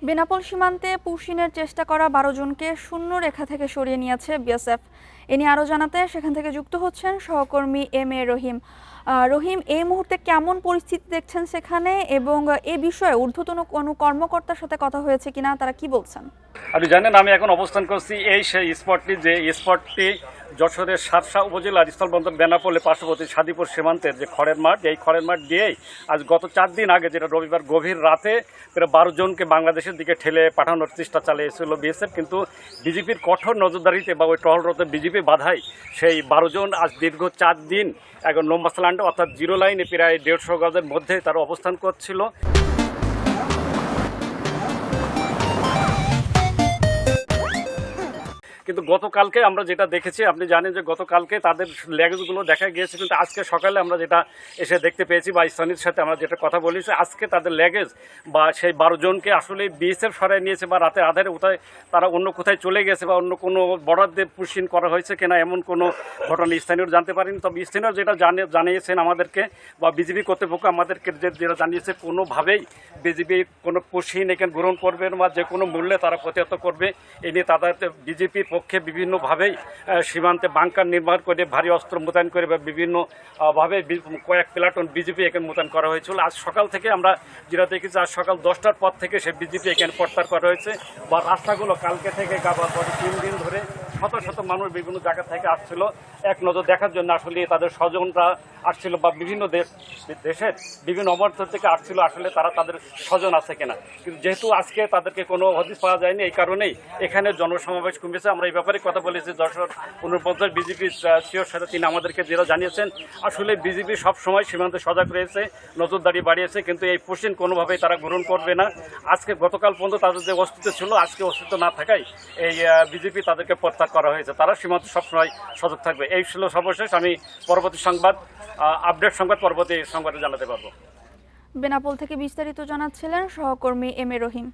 বেনাপোল সীমান্তে পুশিনের চেষ্টা করা ১২ জনকে শূন্য রেখা থেকে সরিয়ে নিয়েছে বিএসএফ। এ নিয়ে আরও জানাতে সেখান থেকে যুক্ত হচ্ছেন সহকর্মী এম এ রহিম। রহিম, এই মুহূর্তে কেমন পরিস্থিতি দেখছেন সেখানে, এবং এ বিষয়ে ঊর্ধ্বতন কোনো কর্মকর্তার সাথে কথা হয়েছে কিনা, তারা কি বলছেন? আপনি জানেন আমি এখন অবস্থান করছি এই সেই স্পটটি যশোরের সাতসা উপজেলার স্থলবন্দর বেনাপোলে পার্শ্ববর্তী সাদিপুর সীমান্তের যে খড়ের মাঠ, এই খড়ের মাঠ দিয়েই আজ গত 4 দিন আগে, যেটা রবিবার গভীর রাতে, প্রায় 12 জনকে বাংলাদেশের দিকে ঠেলে পাঠানোর চেষ্টা চালিয়েছিল বিএসএফ। কিন্তু বিজেপির কঠোর নজরদারিতে বা ওই টহলরত বিজেপি বাধায় সেই 12 জন আজ দীর্ঘ 4 দিন এখন নোম্বাসল্যান্ড অর্থাৎ জিরো লাইনে প্রায় 150 গজের মধ্যে তারা অবস্থান করছিল। কিন্তু গতকালকে আমরা যেটা দেখেছি, আপনি জানেন যে গতকালকে তাদের ল্যাগেজগুলো দেখা গিয়েছে, কিন্তু আজকে সকালে আমরা যেটা এসে দেখতে পেয়েছি বা স্থানীয়দের সাথে আমরা যেটা কথা বলেছি, আজকে তাদের ল্যাগেজ বা সেই 12 জনকে আসলে বিএসএফ সরাই নিয়েছে বা রাতের আধারে কোথায় তারা অন্য কোথায় চলে গেছে বা অন্য কোনো বর্ডার দিয়ে পুশিন করা হয়েছে কিনা এমন কোনো ঘটনা স্থানীয় জানতে পারেনি। তবে স্থানীয় যেটা জানিয়েছেন আমাদেরকে বা বিজেপি কর্তৃপক্ষ আমাদেরকে যেটা জানিয়েছে, কোনোভাবেই বিজেপি কোনো পুশিন এখানে গ্রহণ করবে না বা যে কোনো মূল্যে তারা প্রতিহত করবে। এ নিয়ে তাদের বিজেপির পক্ষে বিভিন্নভাবেই সীমান্তে বাংকার নির্মাণ করে ভারী অস্ত্র মোতায়েন করে বা বিভিন্নভাবে কয়েক প্লাটুন বিজেপি এখানে মোতায়েন করা হয়েছিল। আজ সকাল থেকে আমরা যেটা দেখেছি, আজ সকাল 10টার পর থেকে সে বিজেপি এখানে প্রত্যাহার করা হয়েছে বা রাস্তাগুলো কালকে থেকে 3 দিন ধরে শত শত মানুষ বিভিন্ন জায়গা থেকে আসছিল এক নজর দেখার জন্য। আসলে তাদের স্বজনরা আসছিল বা বিভিন্ন দেশের বিভিন্ন অবর্ত থেকে আসছিল, আসলে তারা তাদের স্বজন আছে কিনা। কিন্তু যেহেতু আজকে তাদেরকে কোনো হদিস পাওয়া যায়নি, এই কারণেই এখানে জনসমাবেশ কমেছে। আমরা এই ব্যাপারে কথা বলেছি যশোর 49 বিজেপির সিওর সাথে, তিনি আমাদেরকে যেটা জানিয়েছেন, আসলে বিজেপি সবসময় সীমান্তে সজাগ রয়েছে, নজরদারি বাড়িয়েছে, কিন্তু এই পুশিন কোনোভাবেই তারা গ্রহণ করবে না। আজকে গতকাল পর্যন্ত তাদের যে অস্তিত্ব ছিল, আজকে অস্তিত্ব না থাকায় এই বিজেপি তাদেরকে প্রত্যাহার করা হয়েছে। তারা সীমান্তে সবসময় সজাগ থাকবে। এই ছিল সর্বশেষ। আমি পরবর্তী আপডেট সংবাদ পরবর্তী সংবাদে জানাতে পারবো। বেনাপোল থেকে বিস্তারিত জানাচ্ছিলেন সহকর্মী এম এ রহিম।